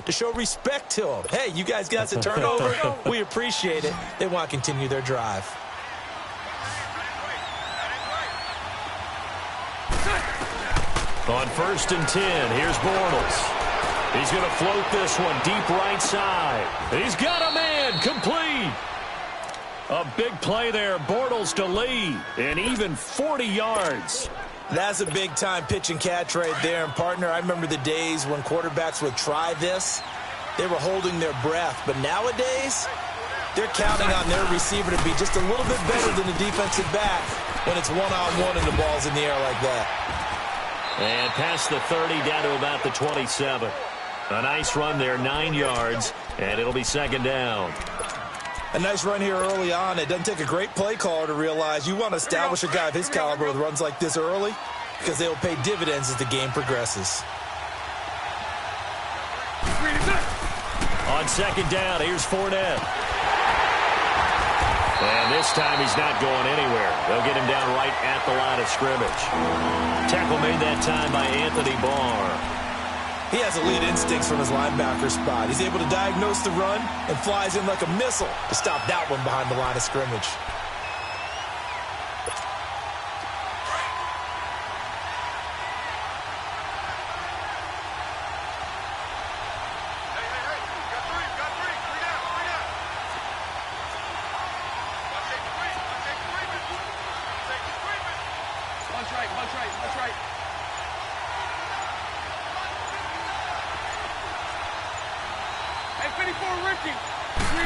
to show respect to him. Hey, you guys got the turnover? We appreciate it. They want to continue their drive. On 1st and 10, here's Bortles. He's going to float this one deep right side. He's got a man, complete. A big play there, Bortles to Lee, and even 40 yards. That's a big-time pitch and catch right there. And, partner, I remember the days when quarterbacks would try this. They were holding their breath. But nowadays, they're counting on their receiver to be just a little bit better than the defensive back when it's one-on-one and the ball's in the air like that. And past the 30, down to about the 27. A nice run there, 9 yards, and it'll be 2nd down. A nice run here early on. It doesn't take a great play caller to realize you want to establish a guy of his caliber with runs like this early because they will pay dividends as the game progresses. On 2nd down, here's Fournette. And this time he's not going anywhere. They'll get him down right at the line of scrimmage. Tackle made that time by Anthony Barr. He has elite instincts from his linebacker spot. He's able to diagnose the run and flies in like a missile to stop that one behind the line of scrimmage.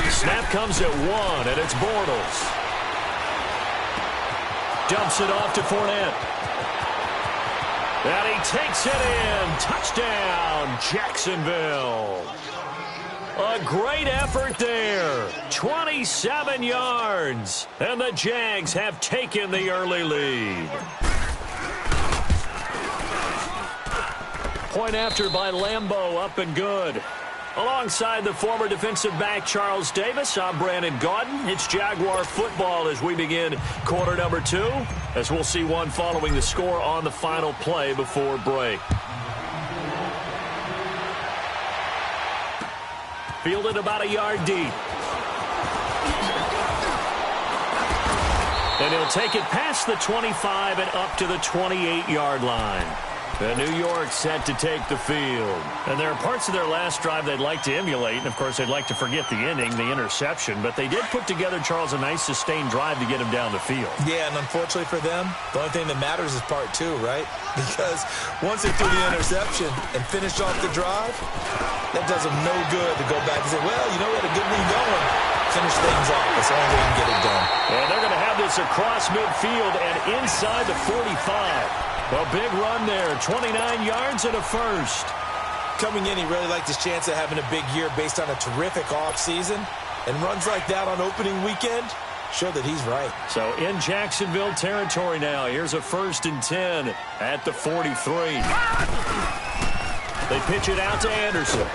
Snap comes at 1, and it's Bortles. Dumps it off to Fournette. And he takes it in. Touchdown, Jacksonville. A great effort there. 27 yards. And the Jags have taken the early lead. Point after by Lambeau, up and good. Alongside the former defensive back Charles Davis, I'm Brandon Gaudin. It's Jaguar football as we begin quarter number 2, as we'll see one following the score on the final play before break. Fielded about a yard deep. And he'll take it past the 25 and up to the 28-yard line. The New York set to take the field. And there are parts of their last drive they'd like to emulate. And, of course, they'd like to forget the ending, the interception. But they did put together, Charles, a nice sustained drive to get him down the field. Yeah, and unfortunately for them, the only thing that matters is part 2, right? Because once they threw the interception and finished off the drive, that does them no good to go back and say, well, you know, we had a good one going. Finish things off. That's the only way you can get it done. And they're going to have this across midfield and inside the 45. A big run there, 29 yards and a first. Coming in, he really liked his chance of having a big year based on a terrific offseason. And runs like that on opening weekend show that he's right. So in Jacksonville territory now, here's a 1st and 10 at the 43. They pitch it out to Anderson.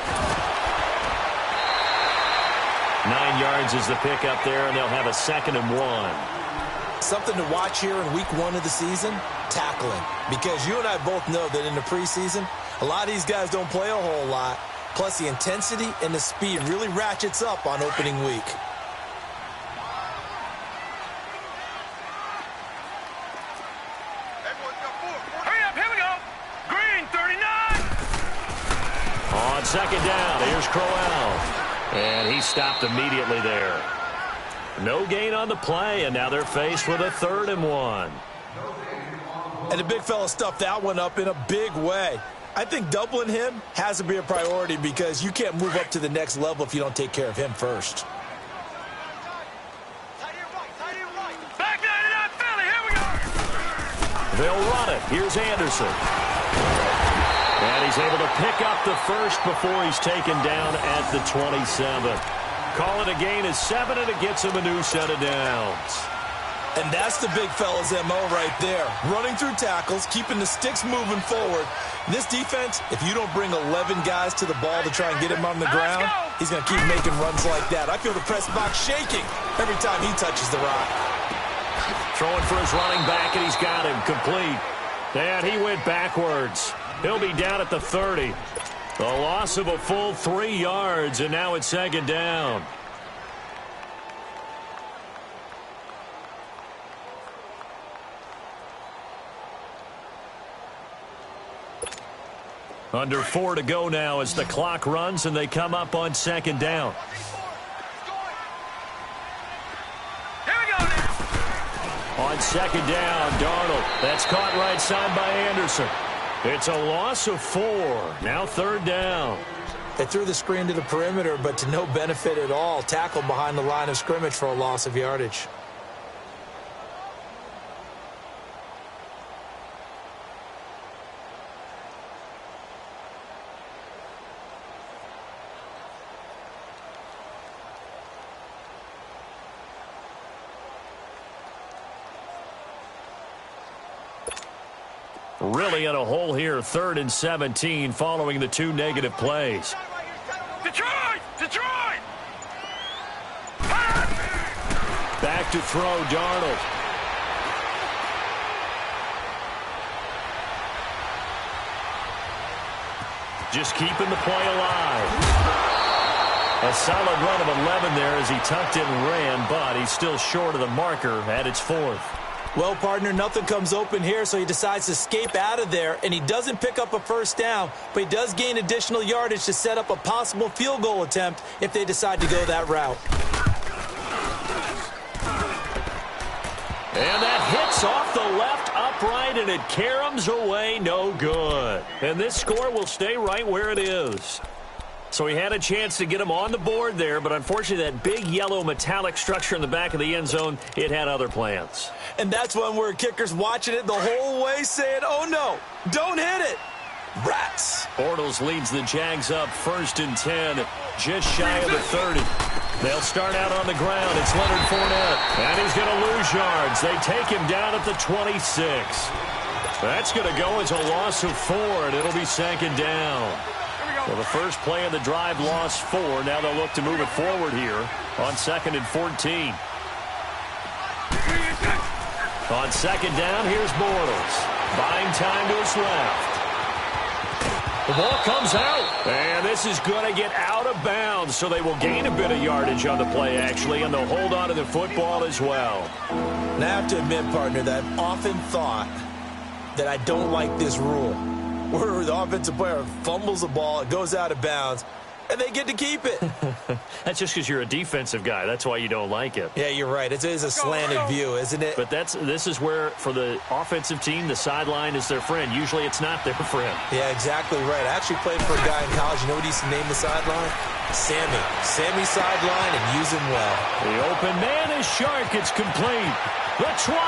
9 yards is the pickup there, and they'll have a 2nd and 1. Something to watch here in week 1 of the season, tackling. Because you and I both know that in the preseason, a lot of these guys don't play a whole lot. Plus, the intensity and the speed really ratchets up on opening week. Hurry up, here we go. Green, 39. On 2nd down, here's Crowell. And he stopped immediately there. No gain on the play, and now they're faced with a 3rd and 1. And the big fella stuffed that one up in a big way. I think doubling him has to be a priority because you can't move up to the next level if you don't take care of him first. Back 99 Philly, here we go. They'll run it. Here's Anderson. And he's able to pick up the first before he's taken down at the 27. Call it a gain of 7, and it gets him a new set of downs. And that's the big fella's MO right there. Running through tackles, keeping the sticks moving forward. This defense, if you don't bring 11 guys to the ball to try and get him on the ground, he's going to keep making runs like that. I feel the press box shaking every time he touches the rock. Throwing for his running back, and he's got him complete. And he went backwards. He'll be down at the 30. A loss of a full 3 yards, and now it's second down. Under 4 to go now as the clock runs, and they come up on second down. Here we go now. On second down, Darnold. That's caught right side by Anderson. It's a loss of 4. Now third down. They threw the screen to the perimeter, but to no benefit at all. Tackled behind the line of scrimmage for a loss of yardage. Really in a hole here, 3rd and 17, following the 2 negative plays. Detroit! Detroit! Back to throw, Darnold. Just keeping the play alive. A solid run of 11 there as he tucked it and ran, but he's still short of the marker at its 4th. Well, partner, nothing comes open here, so he decides to escape out of there, and he doesn't pick up a first down, but he does gain additional yardage to set up a possible field goal attempt if they decide to go that route. And that hits off the left upright, and it caroms away, no good. And this score will stay right where it is. So he had a chance to get him on the board there, but unfortunately that big yellow metallic structure in the back of the end zone, it had other plans. And that's one where kicker's watching it the whole way saying, oh no, don't hit it. Rats. Bortles leads the Jags up 1st and 10, just shy of the 30. They'll start out on the ground. It's Leonard Fournette, and he's going to lose yards. They take him down at the 26. That's going to go as a loss of 4, and it'll be second down. Well, the first play of the drive lost 4. Now they'll look to move it forward here on 2nd and 14. On second down, here's Bortles. Buying time to his left. The ball comes out, and this is going to get out of bounds, so they will gain a bit of yardage on the play, actually, and they'll hold on to the football as well. Now, I have to admit, partner, that I've often thought that I don't like this rule, where the offensive player fumbles the ball, it goes out of bounds, and they get to keep it. That's just because you're a defensive guy. That's why you don't like it. Yeah, you're right. It is a slanted view, isn't it? But this is where, for the offensive team, the sideline is their friend. Usually it's not their friend. Yeah, exactly right. I actually played for a guy in college. You know what he used to name the sideline? Sammy. Sammy sideline, and use him well. The open man is Shark. It's complete. The 20.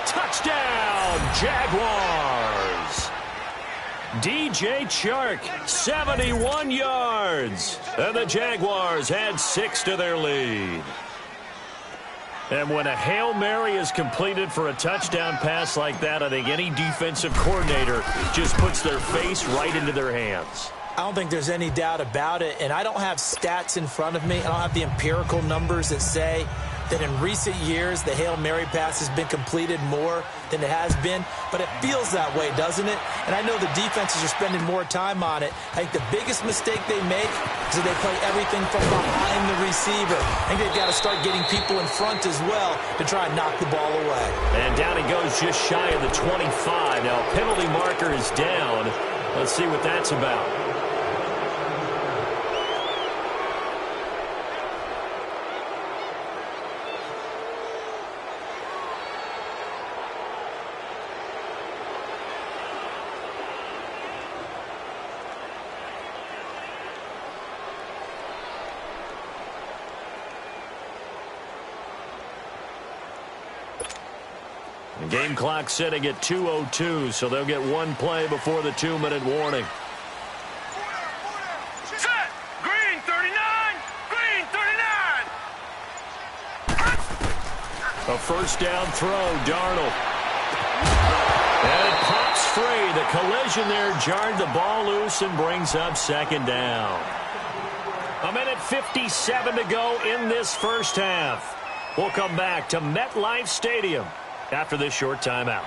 Touchdown, Jaguars. DJ Chark, 71 yards. And the Jaguars had 6 to their lead. And when a Hail Mary is completed for a touchdown pass like that, I think any defensive coordinator just puts their face right into their hands. I don't think there's any doubt about it, and I don't have stats in front of me. I don't have the empirical numbers that say that in recent years the Hail Mary pass has been completed more than it has been, but it feels that way, doesn't it? And I know the defenses are spending more time on it. I think the biggest mistake they make is that they play everything from behind the receiver. I think they've got to start getting people in front as well to try and knock the ball away. And down he goes just shy of the 25. Now penalty marker is down. Let's see what that's about. The game clock sitting at 2:02, so they'll get one play before the 2-minute warning. Set! Green 39! Green 39! A first down throw, Darnold. And it pops free. The collision there jarred the ball loose and brings up second down. 1:57 to go in this first half. We'll come back to MetLife Stadium after this short timeout.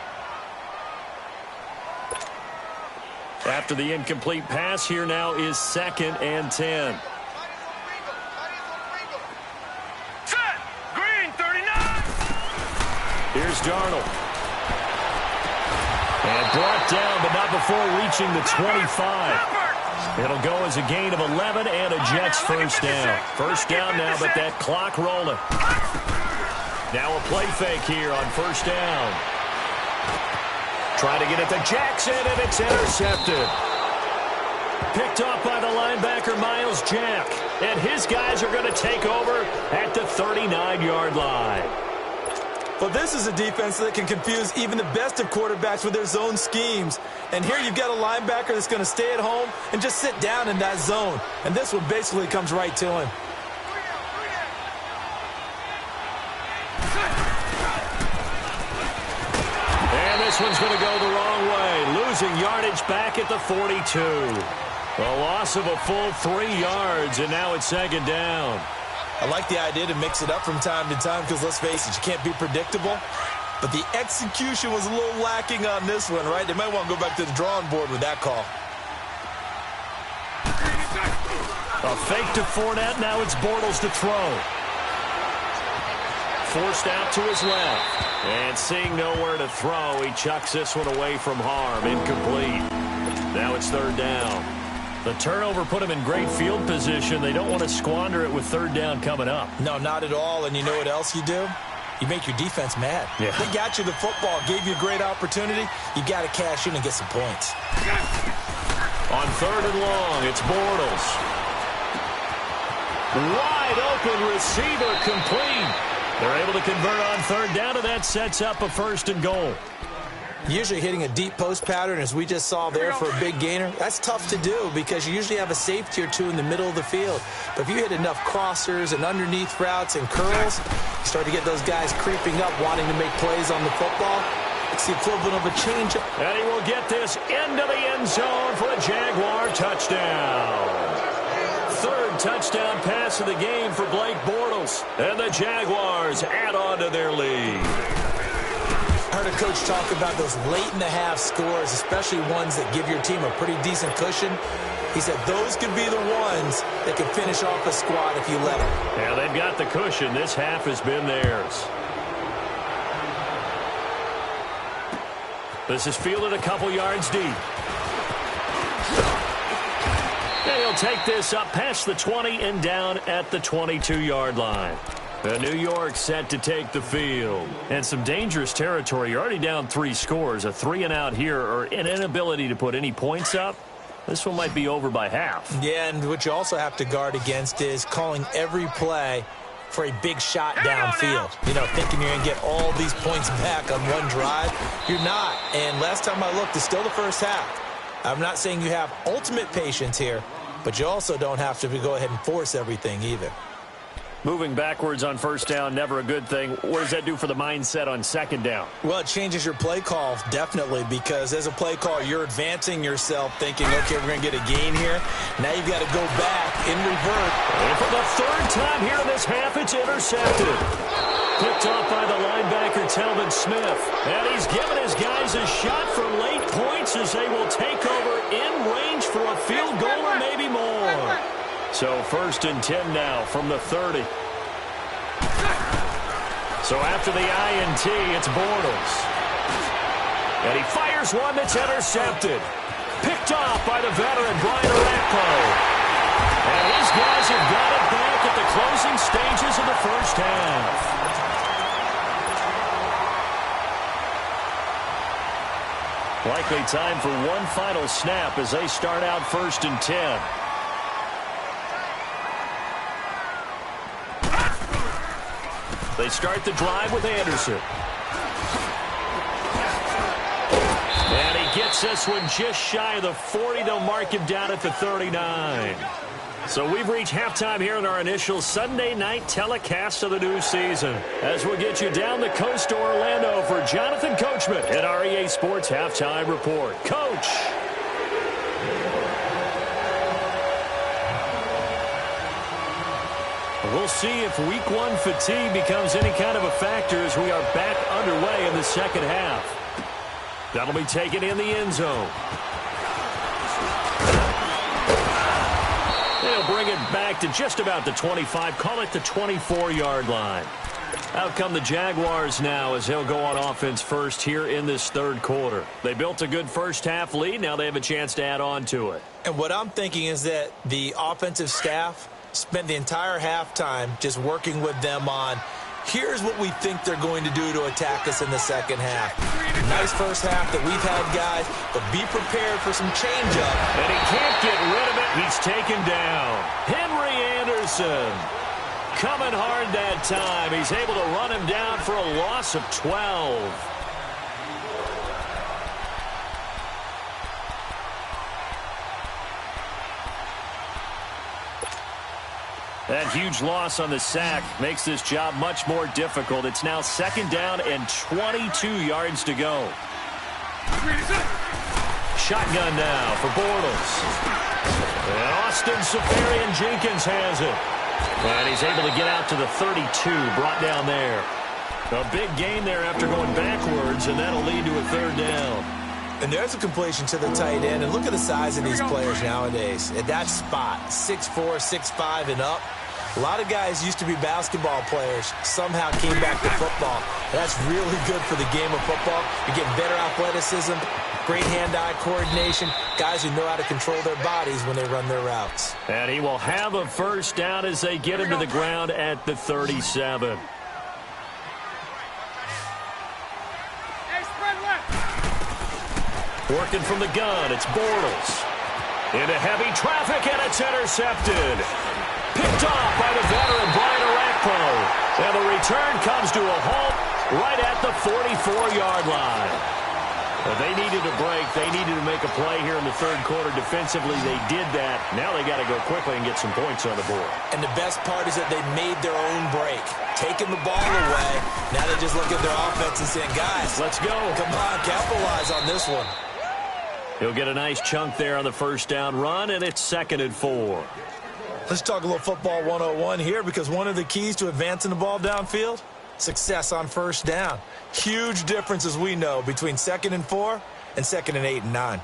After the incomplete pass, here now is 2nd and 10. Set. Green 39. Here's Darnold. And brought down, but not before reaching the 25. It'll go as a gain of 11 and a Jets first down. First down now, but that clock rolling. Now a play fake here on first down. Trying to get it to Jackson, and it's intercepted. Picked off by the linebacker, Myles Jack. And his guys are going to take over at the 39-yard line. Well, this is a defense that can confuse even the best of quarterbacks with their zone schemes. And here you've got a linebacker that's going to stay at home and just sit down in that zone. And this one basically comes right to him. And this one's going to go the wrong way, losing yardage back at the 42. A loss of a full 3 yards, and now it's 2nd down. I like the idea to mix it up from time to time because, let's face it, you can't be predictable. But the execution was a little lacking on this one, right? They might want to go back to the drawing board with that call. A fake to Fournette. Now it's Bortles to throw. Forced out to his left. And seeing nowhere to throw, he chucks this one away from harm. Incomplete. Now it's 3rd down. The turnover put him in great field position. They don't want to squander it with 3rd down coming up. No, not at all. And you know what else you do? You make your defense mad. Yeah. They got you the football, gave you a great opportunity. You got to cash in and get some points. On 3rd and long, it's Bortles. Wide open receiver, complete. They're able to convert on 3rd down, and that sets up a 1st and goal. Usually hitting a deep post pattern, as we just saw there for a big gainer, that's tough to do because you usually have a safety or two in the middle of the field. But if you hit enough crossers and underneath routes and curls, you start to get those guys creeping up, wanting to make plays on the football. It's the equivalent of a changeup. And he will get this into the end zone for a Jaguar touchdown. 3rd touchdown pass of the game for Blake Bortles. And the Jaguars add on to their lead. I heard a coach talk about those late-in-the-half scores, especially ones that give your team a pretty decent cushion. He said those could be the ones that can finish off a squad if you let them. Yeah, they've got the cushion. This half has been theirs. This is fielded a couple yards deep. And he'll take this up past the 20 and down at the 22-yard line. New York set to take the field. And some dangerous territory. You're already down 3 scores. A 3-and-out here, or an inability to put any points up. This one might be over by half. Yeah, and what you also have to guard against is calling every play for a big shot downfield. You know, thinking you're going to get all these points back on one drive. You're not. And last time I looked, it's still the first half. I'm not saying you have ultimate patience here, but you also don't have to go ahead and force everything either. Moving backwards on 1st down, never a good thing. What does that do for the mindset on 2nd down? Well, it changes your play call, definitely, because as a play call, you're advancing yourself, thinking, okay, we're going to get a gain here. Now you've got to go back and revert. And for the 3rd time here in this half, it's intercepted. Picked off by the linebacker, Telvin Smith. And he's given his guys a shot for late points as they will take over in range for a field goal or maybe more. So 1st and 10 now from the 30. So after the INT, it's Bortles. And he fires one that's intercepted. Picked off by the veteran, Brian Orakpo. And his guys have got it back at the closing stages of the 1st half. Likely time for one final snap as they start out 1st and 10. They start the drive with Anderson. And he gets this one just shy of the 40. They'll mark him down at the 39. So we've reached halftime here in our initial Sunday night telecast of the new season. As we'll get you down the coast to Orlando for Jonathan Coachman at our EA Sports Halftime Report. Coach. We'll see if Week 1 fatigue becomes any kind of a factor as we are back underway in the 2nd half. That'll be taken in the end zone. they'll bring it back to just about the 25. Call it the 24-yard line. Out come the Jaguars now as he'll go on offense first here in this third quarter. They built a good first-half lead. Now they have a chance to add on to it. And what I'm thinking is that the offensive staff spent the entire halftime just working with them on, here's what we think they're going to do to attack us in the second half. Nice first half that we've had, guys, but be prepared for some change-up. And he can't get rid of it. He's taken down. Henry Anderson coming hard that time. He's able to run him down for a loss of 12. That huge loss on the sack makes this job much more difficult. It's now second down and 22 yards to go. Shotgun now for Bortles. And Austin Seferian-Jenkins has it. And he's able to get out to the 32, brought down there. A big gain there after going backwards, and that'll lead to a third down. And there's a completion to the tight end. And look at the size of these players nowadays. At that spot, 6'4", 6'5", and up. A lot of guys used to be basketball players, somehow came back to football. That's really good for the game of football. You're getting better athleticism, great hand-eye coordination, guys who know how to control their bodies when they run their routes. And he will have a first down as they get him to the ground at the 37. Working from the gun, it's Bortles. Into heavy traffic, and it's intercepted. Picked off by the veteran Brian Orakpo. And the return comes to a halt right at the 44-yard line. Well, they needed a break. They needed to make a play here in the third quarter. Defensively, they did that. Now they got to go quickly and get some points on the board. And the best part is that they made their own break. Taking the ball away. Now they just look at their offense and saying, guys, let's go. Come on, capitalize on this one. He'll get a nice chunk there on the first down run, and it's 2nd and 4. Let's talk a little football 101 here, because one of the keys to advancing the ball downfield, success on first down. Huge difference, as we know, between 2nd and 4 and 2nd and 8 and 9.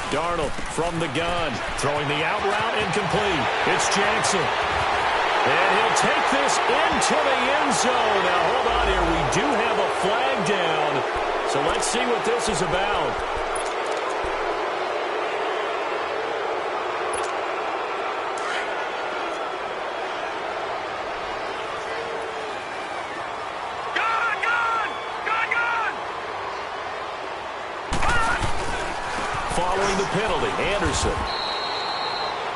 Darnold from the gun, throwing the out route incomplete. It's Jackson. And he'll take this into the end zone. Now, hold on here. We do have a flag down. So let's see what this is about. Following the penalty, Anderson.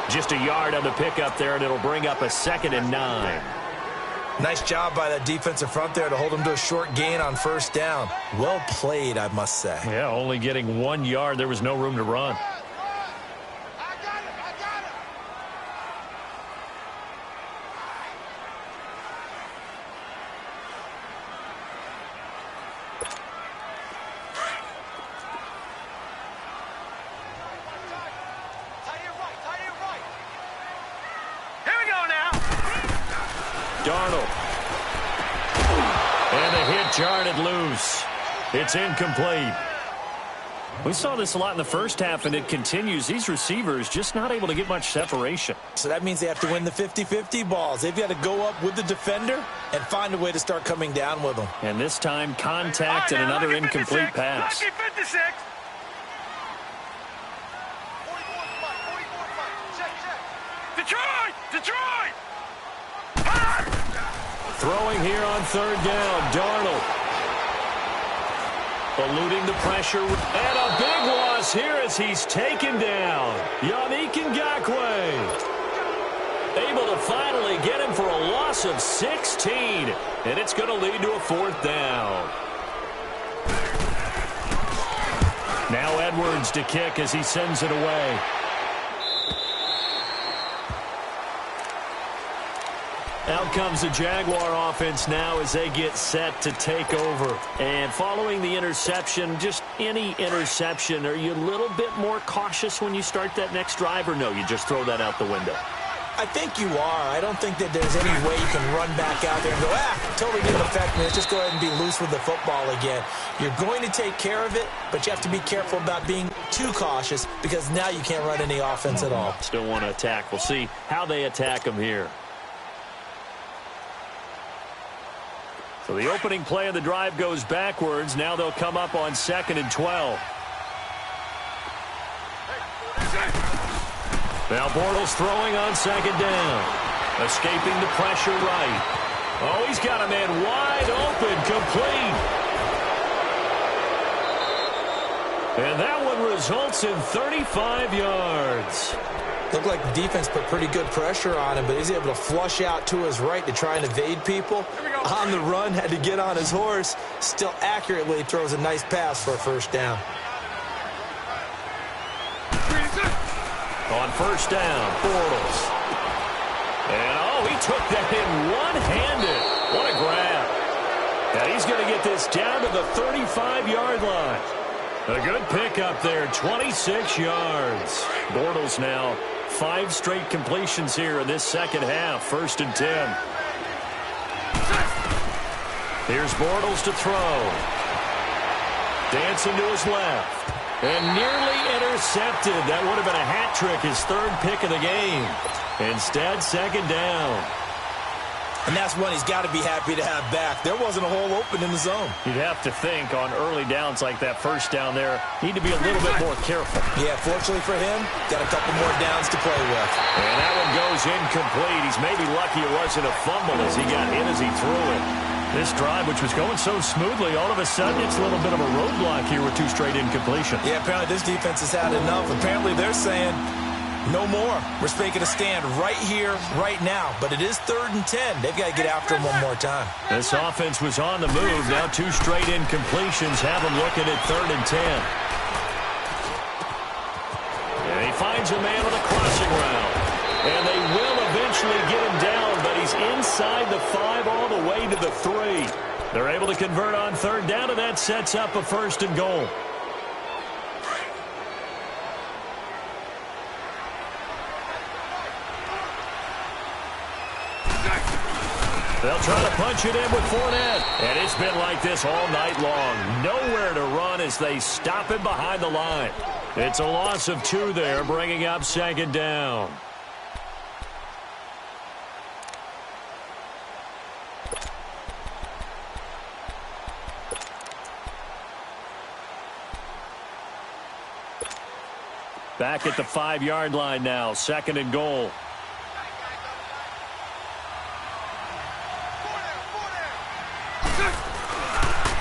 Just a yard on the pickup there, and it'll bring up a 2nd and 9. Nice job by that defensive front there to hold him to a short gain on first down. Well played, I must say. Yeah, only getting 1 yard. There was no room to run. Darnold. And the hit jarred it loose. It's incomplete. We saw this a lot in the first half, and it continues. These receivers just not able to get much separation. So that means they have to win the 50-50 balls. They've got to go up with the defender and find a way to start coming down with them. And this time, contact and another incomplete pass. 56. Detroit! Throwing here on third down, Darnold. Eluding the pressure, and a big loss here as he's taken down. Yannick Ngakoue. Able to finally get him for a loss of 16, and it's going to lead to a 4th down. Now Edwards to kick as he sends it away. Out comes the Jaguar offense now as they get set to take over. And following the interception, just any interception, are you a little bit more cautious when you start that next drive, or no, you just throw that out the window? I think you are. I don't think that there's any way you can run back out there and go, totally didn't affect me. Let's just go ahead and be loose with the football again. You're going to take care of it, but you have to be careful about being too cautious because now you can't run any offense at all. Still want to attack. We'll see how they attack them here. So the opening play of the drive goes backwards. Now they'll come up on 2nd and 12. Now Bortles throwing on 2nd down. Escaping the pressure right. Oh, he's got a man wide open, complete. And that one results in 35 yards. Looked like the defense put pretty good pressure on him, but he's able to flush out to his right to try and evade people. On the run, had to get on his horse. Still accurately throws a nice pass for a first down. On 1st down, Bortles. And, he took that in one-handed. What a grab. And he's going to get this down to the 35-yard line. A good pickup there, 26 yards. Bortles now 5 straight completions here in this second half, 1st and 10. Here's Bortles to throw. Dancing to his left. And nearly intercepted. That would have been a hat trick, his 3rd pick of the game. Instead, 2nd down. And that's one he's got to be happy to have back. There wasn't a hole open in the zone. You'd have to think on early downs like that 1st down there, need to be a little bit more careful. Yeah, fortunately for him, got a couple more downs to play with. And that one goes incomplete. He's maybe lucky it wasn't a fumble as he got hit as he threw it. This drive, which was going so smoothly, all of a sudden it's a little bit of a roadblock here with 2 straight incompletions. Yeah, apparently this defense has had enough. Apparently they're saying no more. We're making a stand right here, right now. But it is 3rd and 10. They've got to get after him one more time. This offense was on the move. Now 2 straight incompletions have them looking at 3rd and 10. And he finds a man with a crossing route. And they will eventually get him down, but he's inside the 5 all the way to the 3. They're able to convert on 3rd down, and that sets up a 1st and goal. They'll try to punch it in with Fournette. And it's been like this all night long. Nowhere to run as they stop him behind the line. It's a loss of 2 there, bringing up 2nd down. Back at the 5-yard line now, 2nd and goal.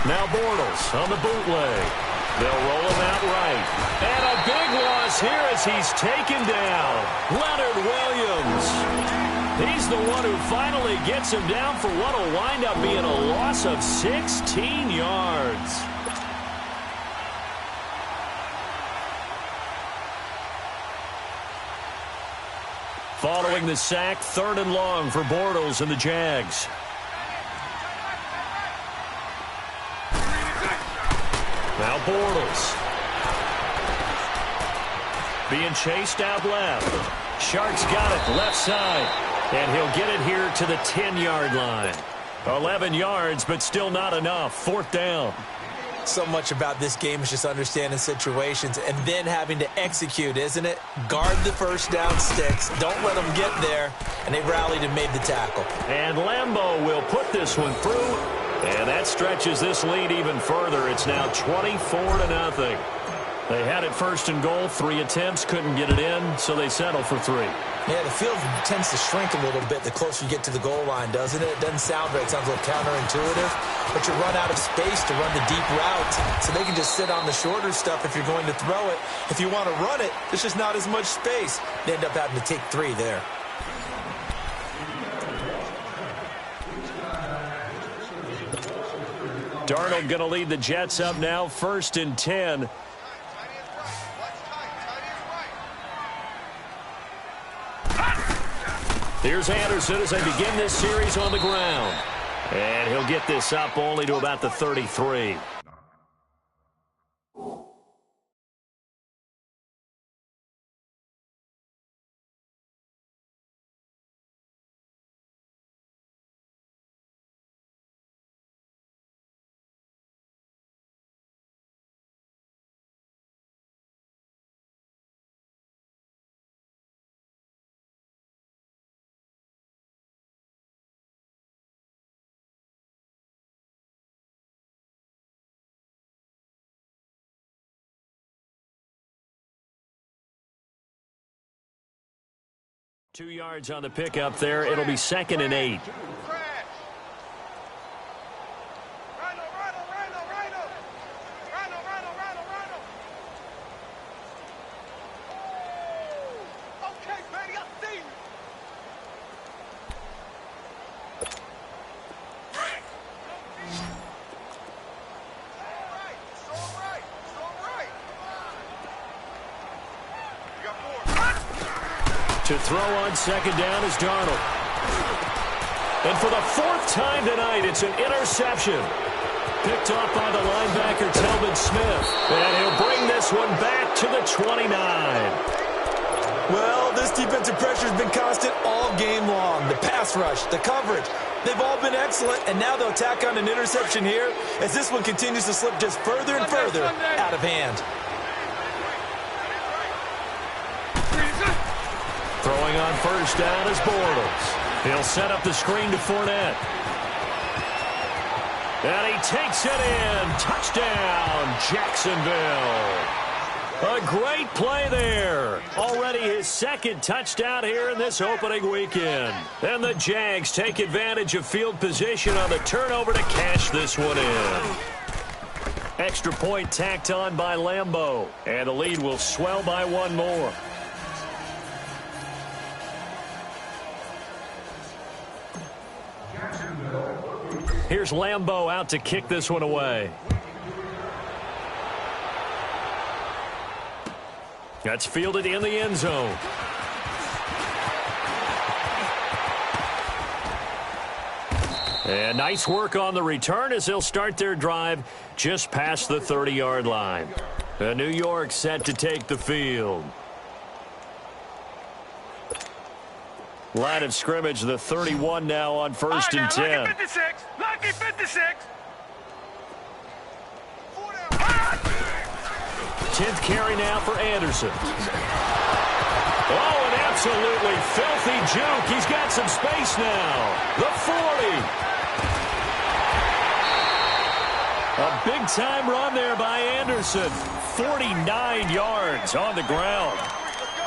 Now Bortles on the bootleg. They'll roll him out right. And a big loss here as he's taken down. Leonard Williams. He's the one who finally gets him down for what will wind up being a loss of 16 yards. Following the sack, 3rd and long for Bortles and the Jags. Now Bortles. Being chased out left. Sharks got it left side. And he'll get it here to the 10-yard line. 11 yards, but still not enough. 4th down. So much about this game is just understanding situations and then having to execute, isn't it? Guard the 1st down sticks. Don't let them get there. And they rallied and made the tackle. And Lambeau will put this one through. And that stretches this lead even further. It's now 24-0. They had it 1st and goal. 3 attempts, couldn't get it in, so they settle for 3. Yeah, the field tends to shrink a little bit the closer you get to the goal line, doesn't it? It doesn't sound right. It sounds a little counterintuitive. But you run out of space to run the deep routes, so they can just sit on the shorter stuff if you're going to throw it. If you want to run it, there's just not as much space. They end up having to take 3 there. Darnold going to lead the Jets up now, 1st and 10. Here's Anderson as they begin this series on the ground. And he'll get this up only to about the 33. Two yards on the pickup there. It'll be 2nd and 8. To throw on 2nd down is Darnold. And for the 4th time tonight, it's an interception. Picked off by the linebacker, Telvin Smith. And he'll bring this one back to the 29. Well, this defensive pressure has been constant all game long. The pass rush, the coverage, they've all been excellent. And now they'll tack on an interception here as this one continues to slip just further and further out of hand. Throwing on 1st down is Bortles. He'll set up the screen to Fournette. And he takes it in. Touchdown, Jacksonville. A great play there. Already his 2nd touchdown here in this opening weekend. And the Jags take advantage of field position on the turnover to cash this one in. Extra point tacked on by Lambeau. And the lead will swell by 1 more. Here's Lambeau out to kick this one away. That's fielded in the end zone. And nice work on the return as they'll start their drive just past the 30-yard line. And New York set to take the field. Line of scrimmage, the 31 now on 1st and 10. Lucky 56. Lucky 56. 10th carry now for Anderson. Oh, an absolutely filthy juke. He's got some space now. The 40. A big-time run there by Anderson. 49 yards on the ground.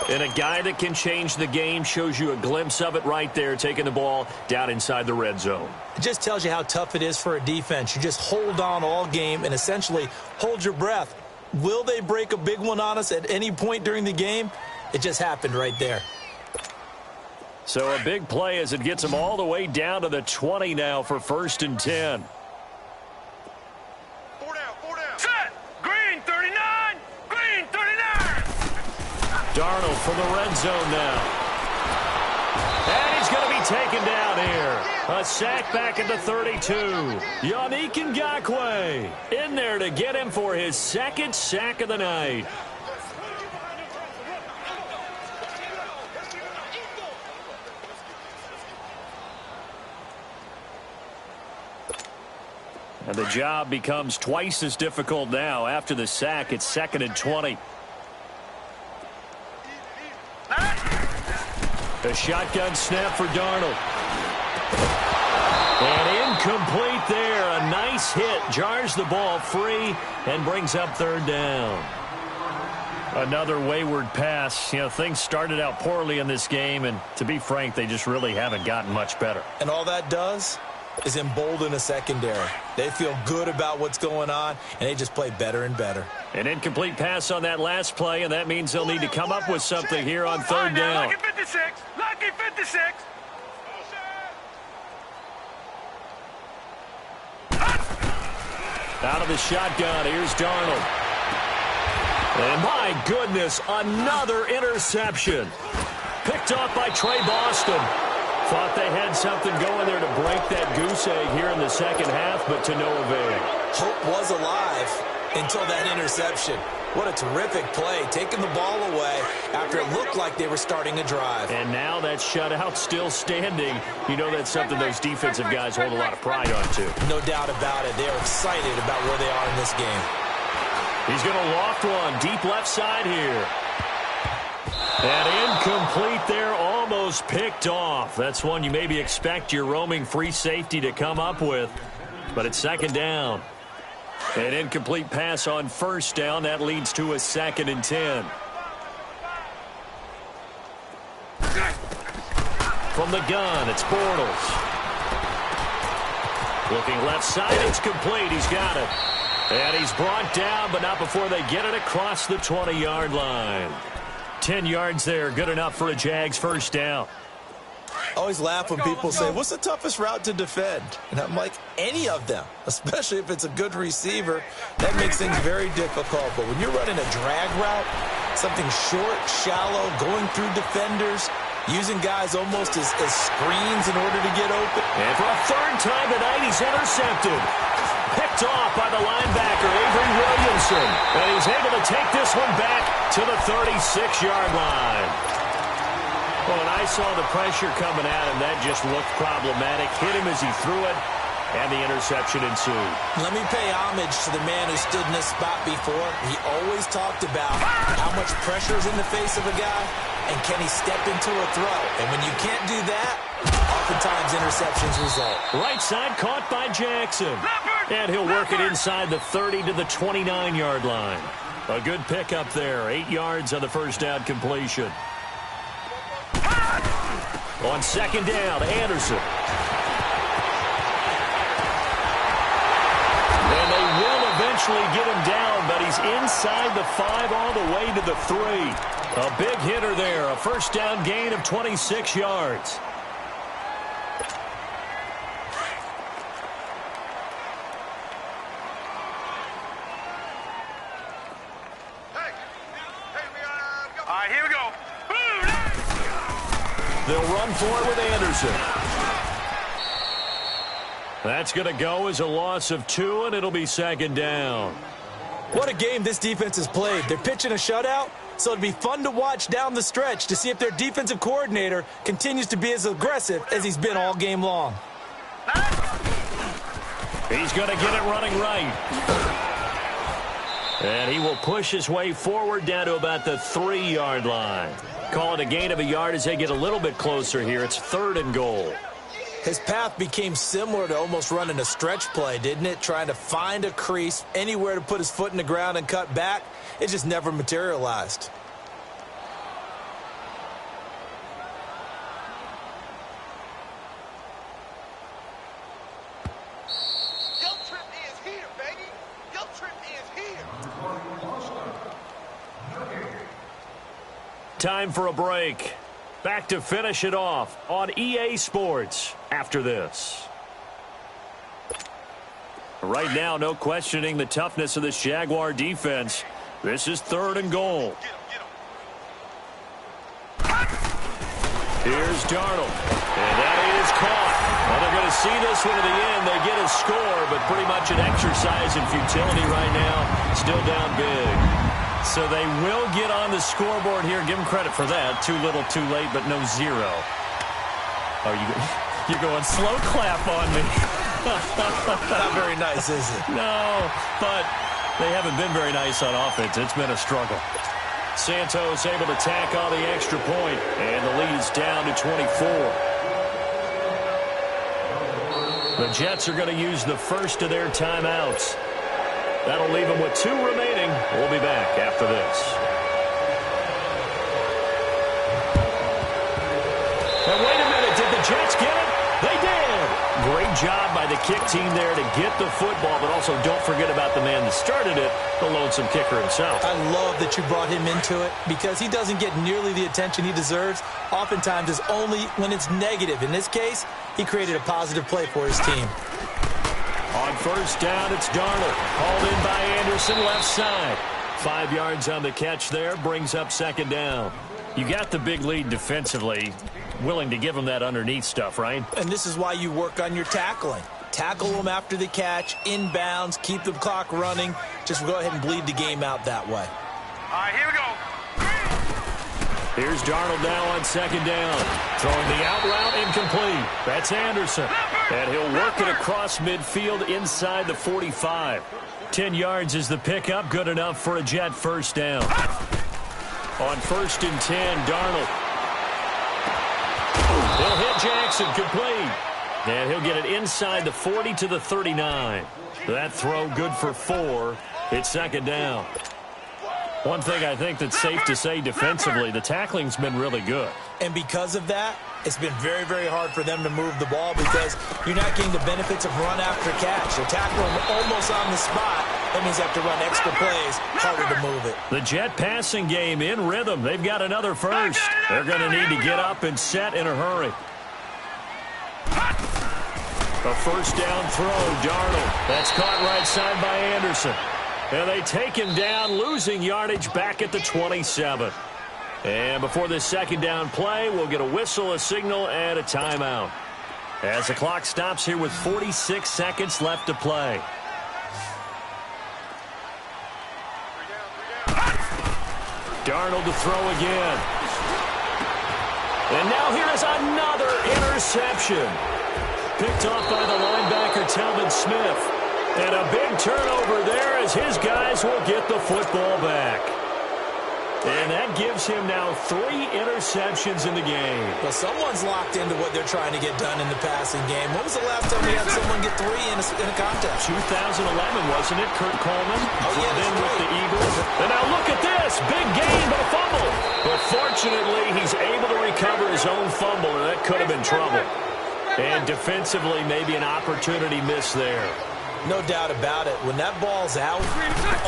And a guy that can change the game, shows you a glimpse of it right there, taking the ball down inside the red zone. It just tells you how tough it is for a defense. You just hold on all game and essentially hold your breath. Will they break a big one on us at any point during the game? It just happened right there. So a big play as it gets them all the way down to the 20 now for 1st and 10. Four down. Set. Green 39. Green 39. Darnold from the red zone now. And he's going to be taken down here. A sack back at the 32. Yannick Ngakoue in there to get him for his 2nd sack of the night. And the job becomes twice as difficult now. After the sack, it's 2nd and 20. A shotgun snap for Darnold. And incomplete there. A nice hit. Jars the ball free and brings up 3rd down. Another wayward pass. You know, things started out poorly in this game, and to be frank, they just really haven't gotten much better. And all that does is embolden a secondary. They feel good about what's going on, and they just play better and better. An incomplete pass on that last play, and that means they'll need to come up with something here on 3rd down. Lucky 56. Lucky 56. Out of the shotgun, here's Darnold. And my goodness, another interception. Picked off by Trey Boston. Thought they had something going there to break that goose egg here in the second half, but to no avail. Hope was alive until that interception. What a terrific play, taking the ball away after it looked like they were starting a drive. And now that shutout still standing. You know that's something those defensive guys hold a lot of pride on, too. No doubt about it. They're excited about where they are in this game. He's going to loft one deep left side here. And incomplete there, almost picked off. That's one you maybe expect your roaming free safety to come up with. But it's second down. An incomplete pass on first down. That leads to a 2nd and 10. From the gun, it's Bortles. Looking left side, it's complete. He's got it. And he's brought down, but not before they get it across the 20-yard line. 10 yards there, good enough for a Jags first down. I always laugh when people say, what's the toughest route to defend? And I'm like, any of them, especially if it's a good receiver. That makes things very difficult. But when you're running a drag route, something short, shallow, going through defenders, using guys almost as screens in order to get open. And for a third time tonight, he's intercepted. Picked off by the linebacker, Avery Williamson. And he's able to take this one back to the 36-yard line. Well, and I saw the pressure coming at him. That just looked problematic. Hit him as he threw it, and the interception ensued. Let me pay homage to the man who stood in this spot before. He always talked about how much pressure is in the face of a guy, and can he step into a throw. And when you can't do that, oftentimes interceptions result. Right side caught by Jackson. And he'll work it inside the 30 to the 29-yard line. A good pickup there. 8 yards on the first down completion. On second down, Anderson. And they will eventually get him down, but he's inside the 5 all the way to the 3. A big hitter there, a first down gain of 26 yards. All right, here we go. They'll run for it with Anderson. That's going to go as a loss of 2, and it'll be second down. What a game this defense has played. They're pitching a shutout, so it'll be fun to watch down the stretch to see if their defensive coordinator continues to be as aggressive as he's been all game long. He's going to get it running right. And he will push his way forward down to about the 3-yard line. Call it a gain of a yard as they get a little bit closer here. It's 3rd and goal. His path became similar to almost running a stretch play, didn't it? Trying to find a crease, anywhere to put his foot in the ground and cut back. It just never materialized. Guilt trip is here, baby. Guilt trip is here. Time for a break. Back to finish it off on EA Sports after this. Right now, no questioning the toughness of this Jaguar defense. This is 3rd and goal. Here's Darnold. And that is caught. Well, they're going to see this one to the end. They get a score, but pretty much an exercise in futility right now. Still down big. So they will get on the scoreboard here. Give them credit for that. Too little, too late, but no 0. Oh, you're going slow clap on me. Not very nice, is it? No, but they haven't been very nice on offense. It's been a struggle. Santos able to tack on the extra point, and the lead's down to 24. The Jets are going to use the first of their timeouts. That'll leave them with 2 remaining. We'll be back after this. And wait a minute, did the Jets get it? They did. Great job by the kick team there to get the football, but also don't forget about the man that started it, the lonesome kicker himself. I love that you brought him into it because he doesn't get nearly the attention he deserves. Oftentimes it's only when it's negative. In this case, he created a positive play for his team. On first down, it's Darnold. Hauled in by Anderson, left side. 5 yards on the catch there, brings up second down. You got the big lead defensively. willing to give them that underneath stuff, right? And this is why you work on your tackling. Tackle them after the catch, inbounds, keep the clock running. Just go ahead and bleed the game out that way. All right, here we go. Here's Darnold now on second down. Throwing the out route incomplete. That's Anderson. And he'll work it across midfield inside the 45. 10 yards is the pickup. Good enough for a Jet first down. On 1st and 10, Darnold. He'll hit Jackson, complete. And he'll get it inside the 40 to the 39. That throw good for 4. It's second down. One thing I think that's safe to say defensively, the tackling's been really good. And because of that, it's been very, very hard for them to move the ball because you're not getting the benefits of run after catch. They're tackling almost on the spot. That means they have to run extra plays, harder to move it. The Jet passing game in rhythm. They've got another first. They're going to need to get up and set in a hurry. A first down throw, Darnold. That's caught right side by Anderson. And they take him down, losing yardage back at the 27. And before this second down play, we'll get a whistle, a signal, and a timeout. As the clock stops here with 46 seconds left to play. Darnold to throw again. And now here is another interception. Picked off by the linebacker, Telvin Smith. And a big turnover there as his guys will get the football back. And that gives him now 3 interceptions in the game. Well, someone's locked into what they're trying to get done in the passing game. When was the last time we had someone get 3 in a contest? 2011, wasn't it, Kurt Coleman? Oh, yeah, then with right. the Eagles. And now look at this. Big gain, but a fumble. But fortunately, he's able to recover his own fumble, and that could have been trouble. And defensively, maybe an opportunity missed there. No doubt about it. When that ball's out,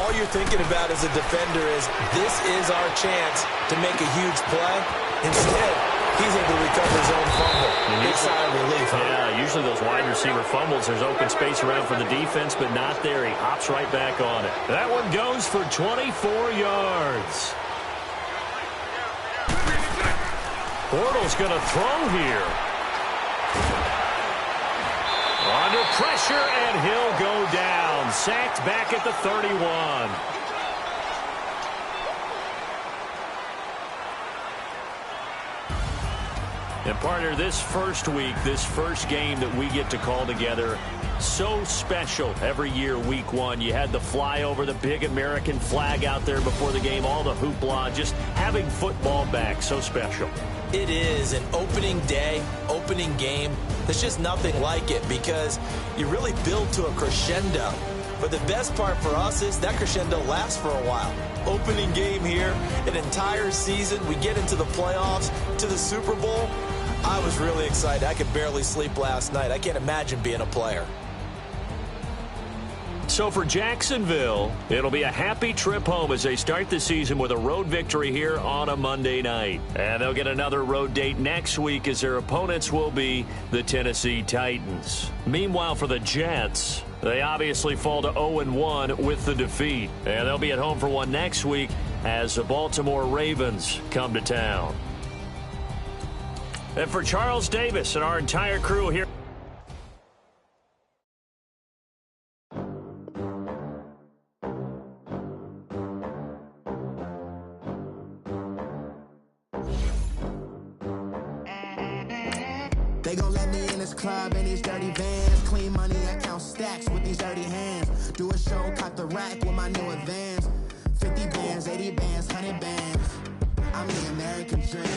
all you're thinking about as a defender is this is our chance to make a huge play. Instead, he's able to recover his own fumble. Big sigh of relief. Yeah, usually those wide receiver fumbles, there's open space around for the defense, but not there. He hops right back on it. That one goes for 24 yards. Bortles going to throw here. Under pressure, and he'll go down. Sacked back at the 31. And partner, this first week, this first game that we get to call together, so special every year, week 1. You had the flyover, the big American flag out there before the game, all the hoopla, just having football back, so special. It is an opening day, opening game. There's just nothing like it because you really build to a crescendo. But the best part for us is that crescendo lasts for a while. Opening game here, an entire season. We get into the playoffs, to the Super Bowl. I was really excited. I could barely sleep last night. I can't imagine being a player. So for Jacksonville, it'll be a happy trip home as they start the season with a road victory here on a Monday night. And they'll get another road date next week as their opponents will be the Tennessee Titans. Meanwhile, for the Jets, they obviously fall to 0-1 with the defeat. And they'll be at home for one next week as the Baltimore Ravens come to town. And for Charles Davis and our entire crew here, they gon' let me in this club in these dirty vans. Clean money, I count stacks with these dirty hands. Do a show, cop the rack with my new advance. 50 bands, 80 bands, 100 bands. I'm the American dream.